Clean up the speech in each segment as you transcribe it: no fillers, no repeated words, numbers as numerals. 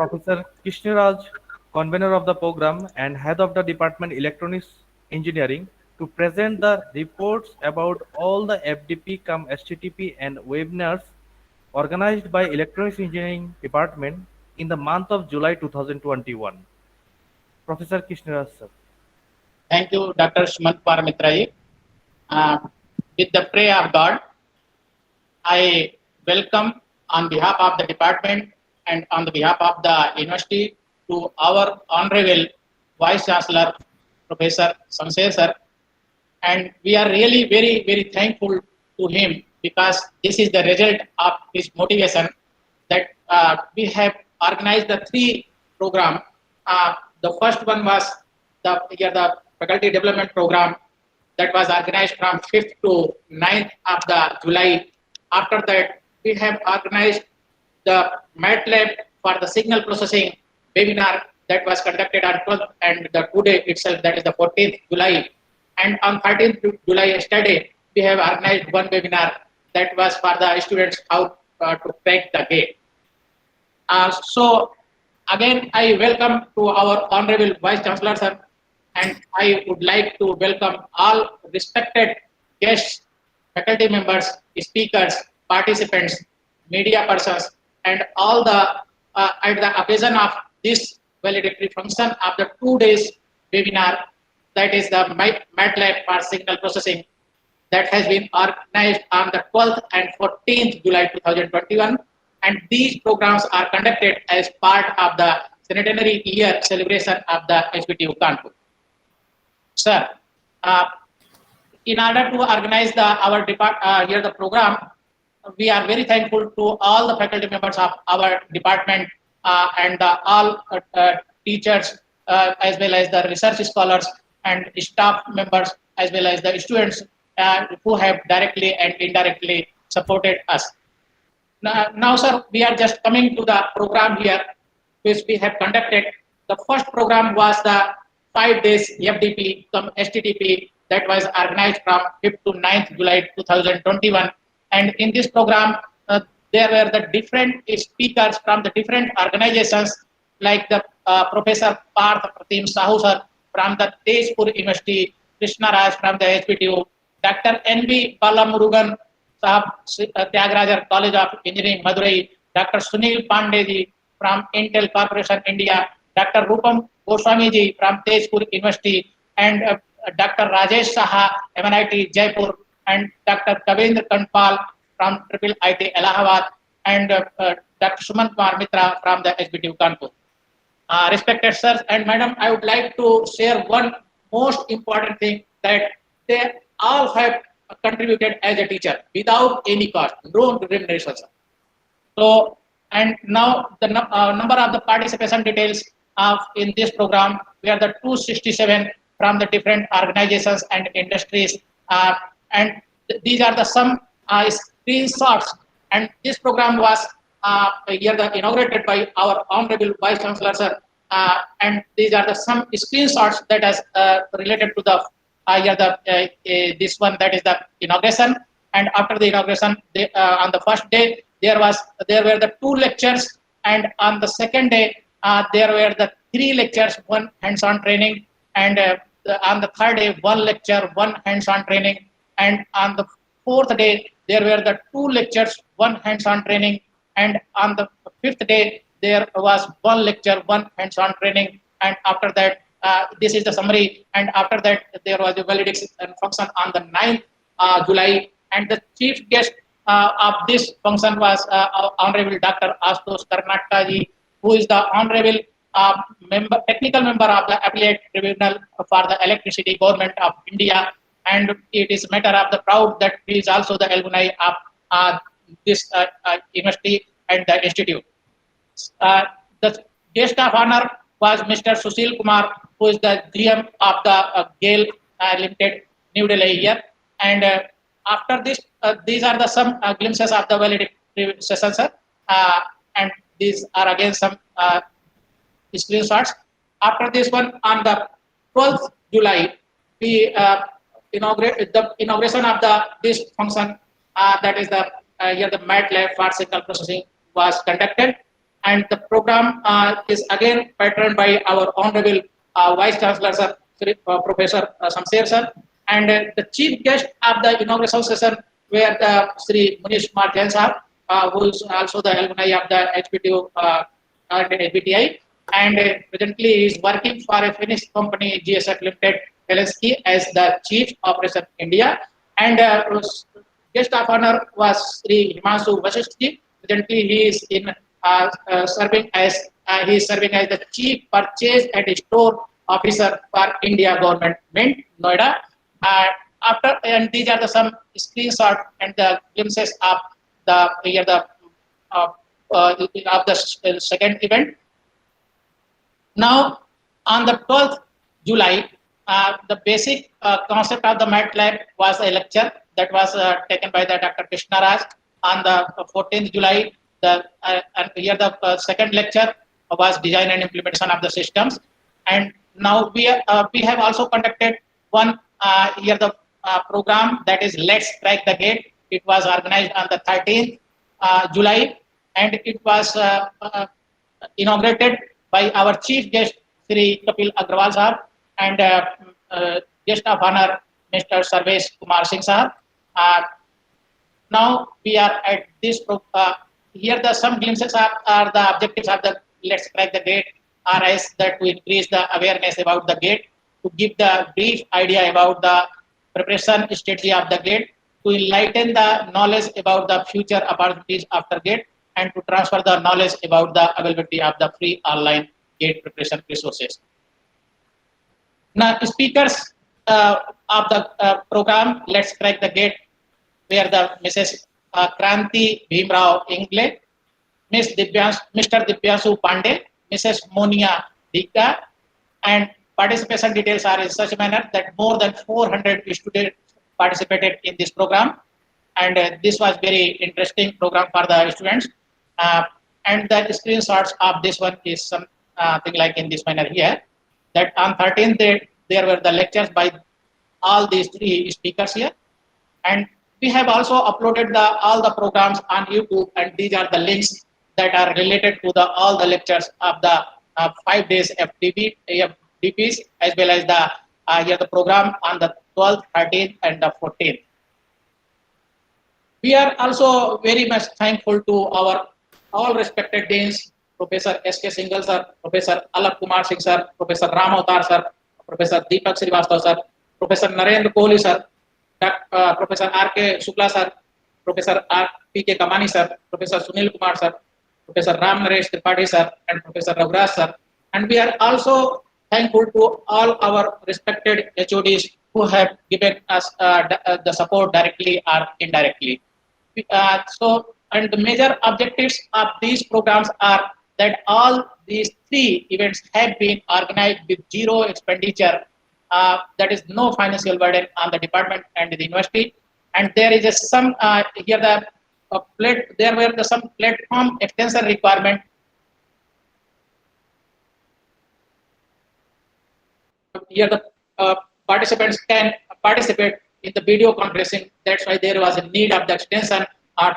Professor Krishnaraj, convener of the program and head of the department Electronics Engineering, to present the reports about all the FDP cum HTTP and webinars organized by Electronics Engineering Department in the month of July 2021. Professor Krishnaraj, sir. Thank you, Dr. Sumant Paramitraji. Uh, with the prayer of God, I welcome on behalf of the department and on the behalf of the university to our Honorable Vice Chancellor, Professor Samser sir. And we are really very thankful to him because this is the result of his motivation that we have organized the three program. The first one was the faculty development program that was organized from 5th to 9th of the July. After that, we have organized the MATLAB for the signal processing webinar that was conducted on 12th and the today itself, that is the 14th July. And on 13th July yesterday, we have organized one webinar that was for the students how to crack the gate. So again, I welcome to our Honorable Vice Chancellor sir, and I would like to welcome all respected guests, faculty members, speakers, participants, media persons, and all the at the occasion of this valedictory function of the 2 days webinar, that is the MATLAB for signal processing, that has been organized on the 12th and 14th July 2021, and these programs are conducted as part of the centenary year celebration of the HBTU Kanpur. Sir, in order to organize our the program, we are very thankful to all the faculty members of our department and all teachers as well as the research scholars and staff members as well as the students who have directly and indirectly supported us. Now, sir, we are just coming to the program here, which we have conducted. The first program was the 5 days FDP cum HTTP that was organized from 5th to 9th July 2021. And in this program, there were the different speakers from the different organizations, like the Professor Parth Pratim Sahu sir from the Tezpur University, Krishna Raj from the HBTU, Dr. N.B. Balamurugan Sahab, Tyagarajar College of Engineering, Madurai, Dr. Sunil Pandey ji from Intel Corporation, India, Dr. Rupam Goswami ji from Tezpur University, and Dr. Rajesh Saha, MNIT Jaipur, and Dr. Kavendra Kanpal from Triple IT Allahabad, and Dr. Sumant Kumar Mitra from the HBTU Kanpur. Respected sirs and madam, I would like to share one most important thing, that they all have contributed as a teacher without any cost, no remuneration. So, and now the number of the participation details of in this program, we are the 267 from the different organizations and industries, and these are the some screenshots. And this program was inaugurated by our Honorable Vice Chancellor sir, and these are the some screenshots that is related to the this one, that is the inauguration. And after the inauguration, on the first day there were the 2 lectures, and on the second day there were the 3 lectures, 1 hands-on training, and on the third day 1 lecture, 1 hands-on training, and on the 4th day there were the 2 lectures, 1 hands-on training, and on the 5th day there was 1 lecture, 1 hands-on training, and after that this is the summary. And after that there was a valedictory function on the 9th July, and the chief guest of this function was Honorable Dr. Ashutosh Karnataka ji, who is the Honorable technical member of the Appellate Tribunal for the Electricity Government of India, and it is matter of the proud that he is also the alumni of this university and the institute. The guest of honor was Mr. Sushil Kumar, who is the GM of the GAIL Limited, New Delhi here. And after this, these are the some glimpses of the valedictory session, sir. And these are again some screenshots. After this one, on the 12th July, we inaugurate the inauguration of this function, that is the MATLAB for signal processing was conducted. And the program is again patterned by our Honorable Vice Chancellor, Sir, Professor Samser Sir, and the chief guest of the inaugural session were the Sri Munish Kumar Jain Sahab, who is also the alumni of the HPTO and HBTI, and presently he is working for a Finnish company GSF Limited LSE as the Chief Operation India, and guest of honor was Sri Himanshu Vasishtji. Presently, he is serving as the Chief Purchase and Store Officer for India Government Mint Noida. And these are the some screenshots and the glimpses of uh, of the second event. Now, on the 12th July, the basic concept of the MATLAB was a lecture that was taken by the Dr. Krishna Raj. On the 14th July, and here the second lecture was design and implementation of the systems. And now we have also conducted one here the program that is Let's Crack the Gate. It was organized on the 13th July, and it was inaugurated by our chief guest Sri Kapil Agrawal Sahab and guest of honor Mr. Sarvesh Kumar Singh Sahab. Now we are at this here the some glimpses are the objectives of the Let's Crack the Gate are as that to increase the awareness about the gate, to give the brief idea about the preparation strategy of the gate, to enlighten the knowledge about the future opportunities after gate, and to transfer the knowledge about the availability of the free online gate preparation resources. Now, speakers of the program Let's Crack the Gate were the Mrs. Kranti Bhimrao Ingle, Mr. Dibyansu Pandey, Mrs. Monia Dika, and participation details are in such a manner that more than 400 students participated in this program, and this was very interesting program for the students. And the screenshots of this one is something like in this manner here. That on 13th day there were the lectures by all these three speakers here, and we have also uploaded all the programs on YouTube, and these are the links that are related to all the lectures of the 5 days FDPs, as well as the here the program on the 12th, 13th, and the 14th. We are also very much thankful to our all respected deans, Professor S.K. Singhal sir, Professor Alak Kumar Singh sir, Professor Ram Avatar sir, Professor Deepak Srivastava sir, Professor Narendra Kohli sir, Professor R.K. Shukla sir, Professor P.K. Kamani sir, Professor Sunil Kumar sir, Professor Ram Naresh Tripathi sir, and Professor Raghuraj sir. And we are also thankful to all our respected HODs who have given us the support directly or indirectly. And the major objectives of these programs are that all these three events have been organized with zero expenditure. That is no financial burden on the department and the university. And there is some here there were some platform extension requirement. Here the participants can participate in the video conferencing. That's why there was a need of the extension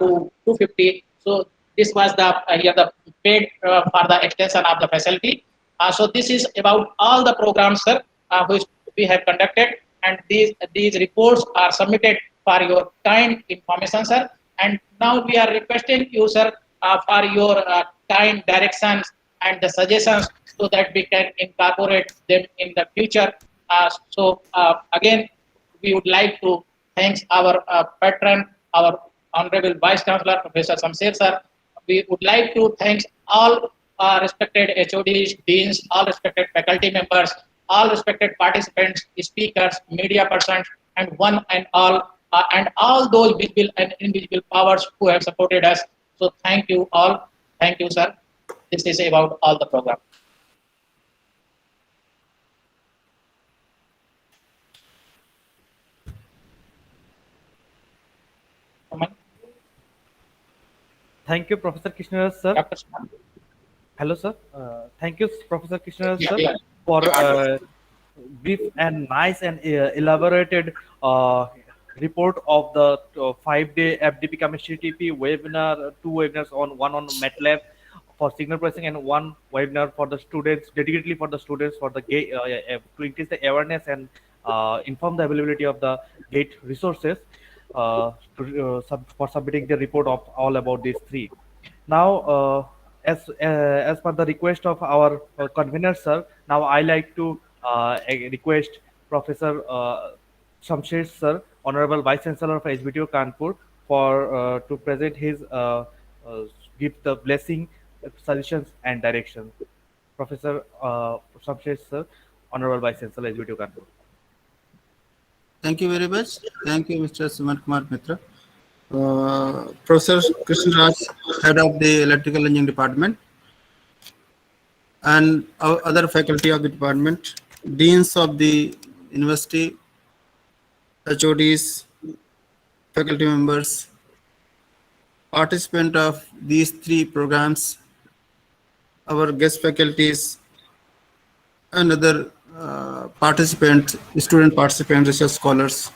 to 250. So this was the here the paid for the extension of the facility. So this is about all the programs, sir, which we have conducted, and these reports are submitted for your kind information, sir. And now we are requesting you, sir, for your kind directions and the suggestions so that we can incorporate them in the future. So again, we would like to thank our patron, our Honorable Vice Chancellor, Professor Samser sir. We would like to thank all respected HODs, deans, all respected faculty members, all respected participants, speakers, media persons, and one and all those visible and invisible powers who have supported us. So thank you all. Thank you, sir. This is about all the program. Thank you, Professor Krishna sir. Hello, sir. Thank you, Professor Krishna sir, for brief and nice and elaborated report of the 5-day FDP chemistry TP webinar, 2 webinars on one on MATLAB. for signal processing, and one webinar for the students, dedicatedly for the students, for the gate to increase the awareness and inform the availability of the gate resources, for submitting the report of all about these three. Now, as per the request of our convener, sir, now I like to request Professor Shamsher, sir, Honorable Vice Chancellor of HBTO Kanpur, for to present his uh, give the blessing, suggestions, and directions. Professor Shamsher, sir, Honorable Vice Chancellor, HBTO Kanpur. Thank you very much. Thank you, Mr. Sumant Kumar Mitra. Professor Krishna Raj, Head of the Electrical Engineering Department, and our other faculty of the department, deans of the university, HODs, faculty members, participant of these three programs, our guest faculties, and other participants, student participants, research scholars.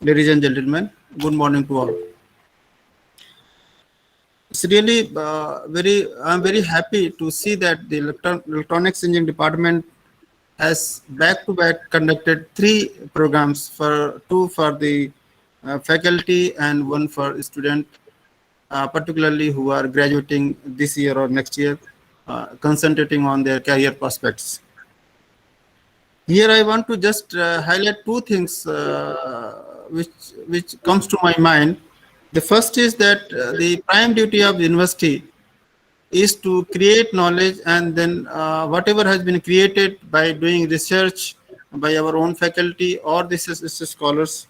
Ladies and gentlemen, good morning to all. It's really I'm very happy to see that the electronics engineering department has back-to-back conducted three programs, two for the faculty and one for student, particularly who are graduating this year or next year, concentrating on their career prospects. Here I want to just highlight two things which comes to my mind. The first is that the prime duty of the university is to create knowledge, and then whatever has been created by doing research by our own faculty or the scholars,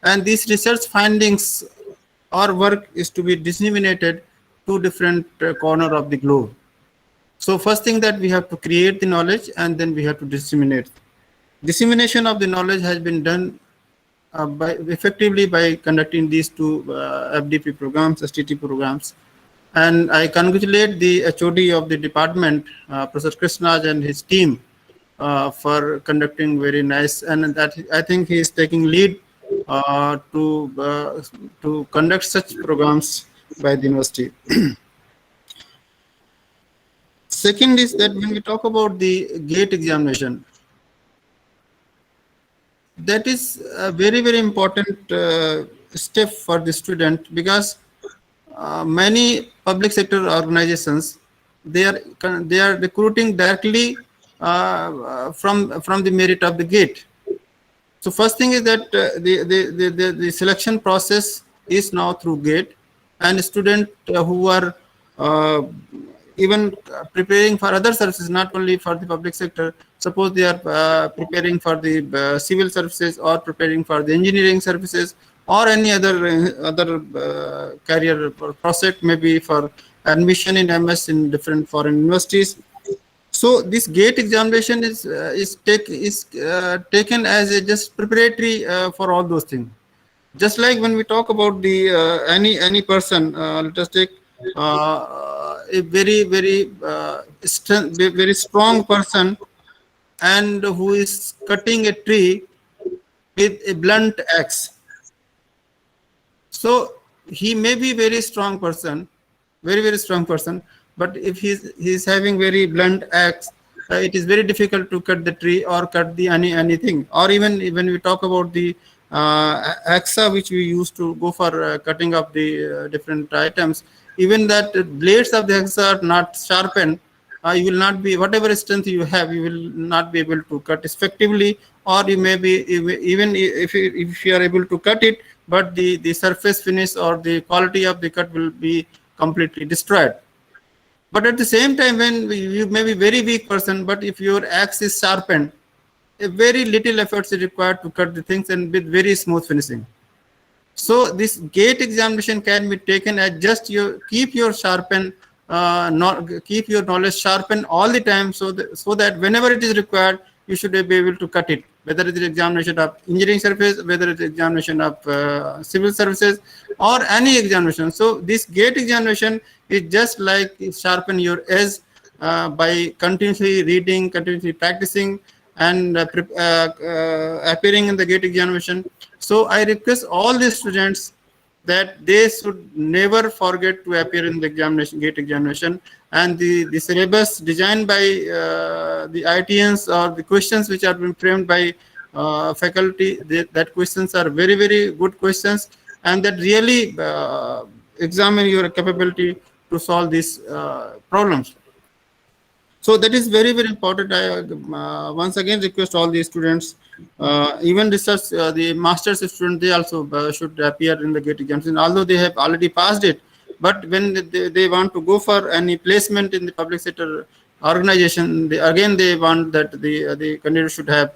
and these research findings or work is to be disseminated to different corner of the globe. So first thing that we have to create the knowledge, and then we have to disseminate. Dissemination of the knowledge has been done effectively by conducting these two FDP programs, STT programs. And I congratulate the HOD of the department, Professor Krishnaraj, and his team for conducting very nice, and that I think he is taking lead to conduct such programs by the university. Second is that when we talk about the GATE examination, that is a very, very important step for the student, because many public sector organizations, they are recruiting directly from the merit of the GATE. So first thing is that the selection process is now through GATE, and students who are even preparing for other services, not only for the public sector. Suppose they are preparing for the civil services, or preparing for the engineering services, or any other career prospect, maybe for admission in MS in different foreign universities. So this GATE examination is taken as a just preparatory for all those things. Just like when we talk about the any person, let us take a very, very very strong person, and who is cutting a tree with a blunt axe. So he may be very strong person, very, very strong person, but if he's having very blunt axe, it is very difficult to cut the tree or cut the anything. Or even when we talk about the axa which we use to go for cutting up the different items, even that blades of the axa are not sharpened, you will not be, whatever strength you have, you will not be able to cut effectively, or you may be, even if you are able to cut it, but the surface finish or the quality of the cut will be completely destroyed. But at the same time, when you may be very weak person, but if your axe is sharpened, a very little effort is required to cut the things, and with very smooth finishing. So this GATE examination can be taken as just keep your knowledge sharpened all the time, so that whenever it is required, you should be able to cut it, whether it is examination of engineering service, whether it is examination of civil services, or any examination. So this GATE examination is just like sharpen your edge by continuously reading, continuously practicing, and appearing in the GATE examination. So I request all the students that they should never forget to appear in the examination, gate examination, and the syllabus designed by the ITNs, or the questions which are being framed by faculty, that questions are very, very good questions, and that really examine your capability to solve these problems. So that is very, very important. I once again request all the students, even research, the master's student, they also should appear in the GATE examination, although they have already passed it. But when they want to go for any placement in the public sector organization, again they want that the candidate should have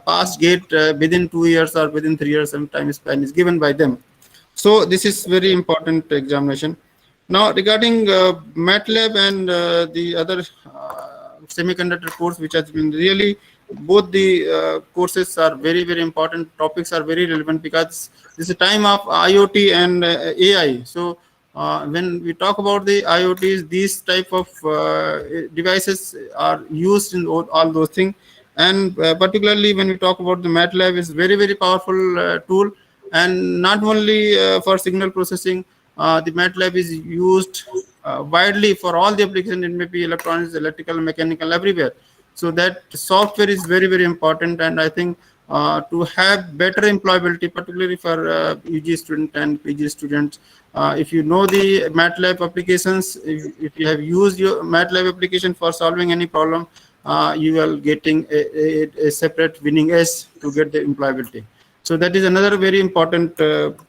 passed GATE within 2 years or within 3 years. Sometimes span is given by them. So this is very important examination. Now, regarding MATLAB and the other semiconductor course, which has been really, both the courses are very, very important. Topics are very relevant because this is a time of IoT and AI. So when we talk about the IoTs, these type of devices are used in all those things. And particularly when we talk about the MATLAB, is very, very powerful tool, and not only for signal processing. The MATLAB is used widely for all the applications. It may be electronics, electrical, mechanical, everywhere. So that software is very, very important. And I think to have better employability, particularly for UG student and PG students, if you know the MATLAB applications, if you have used your MATLAB application for solving any problem, you are getting a separate winning edge to get the employability. So that is another very important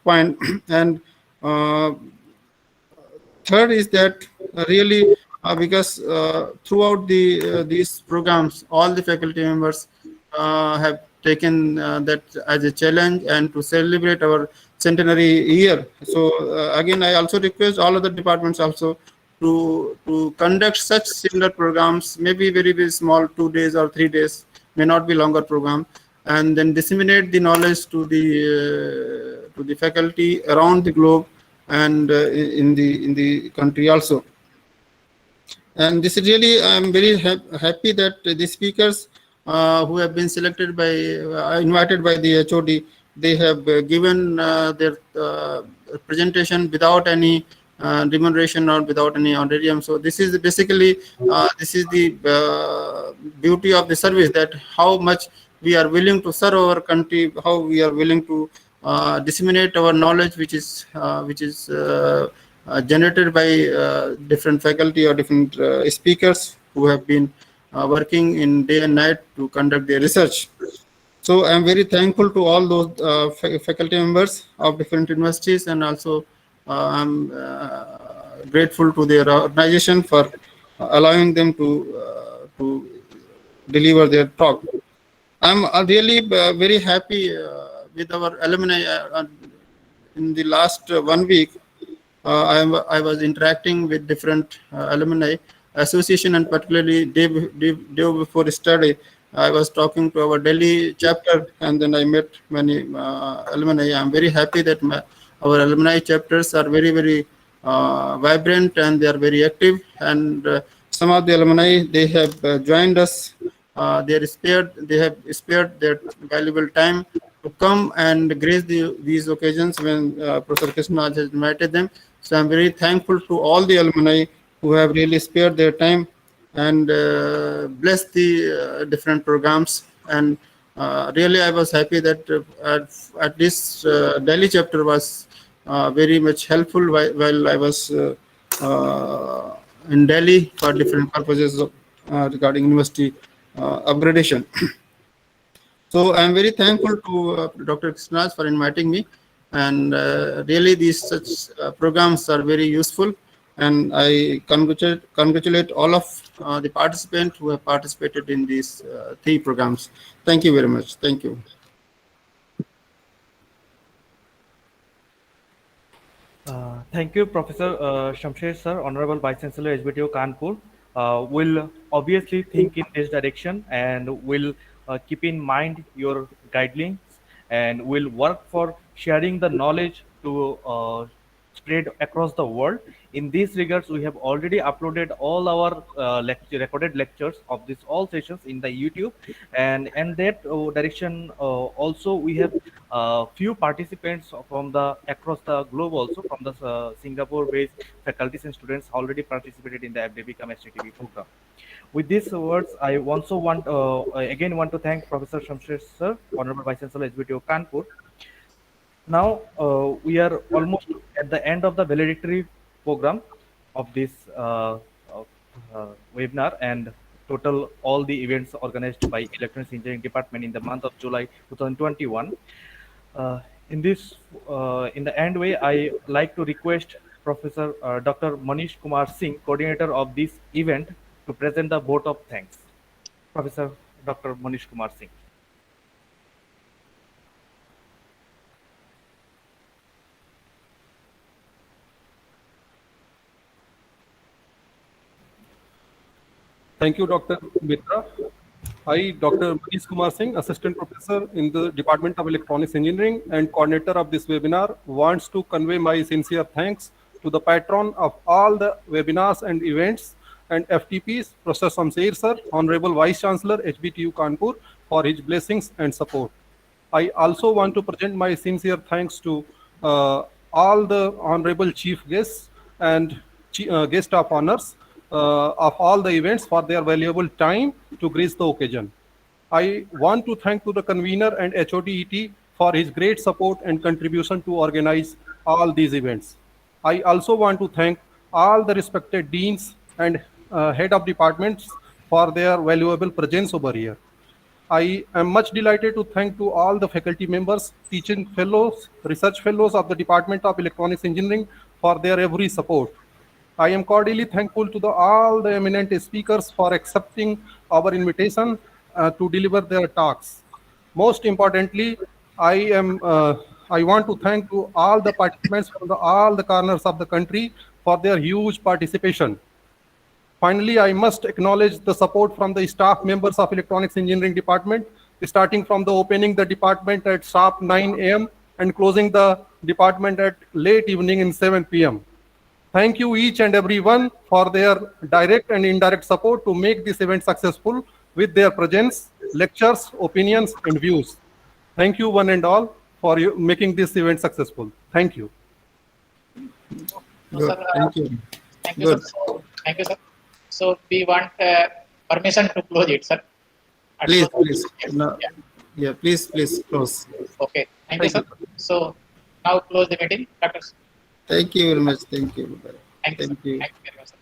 point. And third is that really because throughout these programs, all the faculty members have taken that as a challenge and to celebrate our centenary year. So again, I also request all other departments also to conduct such similar programs, maybe very, very small, 2 days or 3 days, may not be longer program, and then disseminate the knowledge to the faculty around the globe and in the country also. And this is really, I'm very happy that the speakers who have been selected by invited by the HOD, they have given their presentation without any remuneration or without any honorarium. So this is basically this is the beauty of the service, that how much we are willing to serve our country, how we are willing to disseminate our knowledge, which is generated by different faculty or different speakers who have been working in day and night to conduct their research. So I'm very thankful to all those faculty members of different universities, and also I'm grateful to their organization for allowing them to deliver their talk. I'm really very happy with our alumni. In the last 1 week, I was interacting with different alumni association, and particularly day before study, I was talking to our Delhi chapter, and then I met many alumni. I'm very happy that our alumni chapters are very, very vibrant, and they are very active. And some of the alumni, they have joined us. They have spared their valuable time to come and grace these occasions when Professor Krishnaraj has invited them. So I'm very thankful to all the alumni who have really spared their time and blessed the different programs. And really, I was happy that at least Delhi chapter was very much helpful while I was in Delhi for different purposes regarding university upgradation. So I'm very thankful to Dr. Krishnaraj for inviting me, and really these such programs are very useful, and I congratulate all of the participants who have participated in these 3 programs. Thank you very much. Thank you. Thank you, Professor Shamsher sir, Honorable Vice Chancellor HBTO Kanpur. Will obviously think in this direction, and will keep in mind your guidelines, and will work for sharing the knowledge to spread across the world. In these regards, we have already uploaded all our recorded lectures of this all sessions in the YouTube, and that direction also we have few participants from the across the globe, also from the Singapore-based faculties and students already participated in the FDP cum STTP program. With these words, I also again want to thank Professor Shamsher Sir, Honorable Vice Chancellor SBTO Kanpur. Now we are almost at the end of the valedictory program of this webinar, and total all the events organized by Electronics Engineering Department in the month of July 2021. In this, in the end way, I like to request Professor Dr. Manish Kumar Singh, coordinator of this event, to present the vote of thanks. Professor Dr. Manish Kumar Singh. Thank you, Dr. Mitra. I, Dr. Manish Kumar Singh, Assistant Professor in the Department of Electronics Engineering and coordinator of this webinar, wants to convey my sincere thanks to the patron of all the webinars and events and FTPs, Professor Shamsher Sir, Honorable Vice Chancellor, HBTU Kanpur, for his blessings and support. I also want to present my sincere thanks to all the honorable chief guests and guest of honors of all the events for their valuable time to grace the occasion. I want to thank to the convener and HODET for his great support and contribution to organize all these events. I also want to thank all the respected deans and head of departments for their valuable presence over here. I am much delighted to thank to all the faculty members, teaching fellows, research fellows of the Department of Electronics Engineering for their every support. I am cordially thankful to all the eminent speakers for accepting our invitation to deliver their talks. Most importantly, I want to thank to all the participants from all the corners of the country for their huge participation. Finally, I must acknowledge the support from the staff members of Electronics Engineering Department, starting from the opening the department at sharp 9 a.m. and closing the department at late evening in 7 p.m. Thank you each and everyone for their direct and indirect support to make this event successful with their presence, lectures, opinions, and views. Thank you one and all for making this event successful. Thank you. Good. Thank you. Thank you, Good. sir. Thank you, sir. So we want permission to close it, sir. Please, please. No. Yeah. Yeah, please close. Okay. Thank you, sir. So now close the meeting, Dr. Thank you very much. Thank you. Thank you, sir. Thank you. Thank you very much, sir.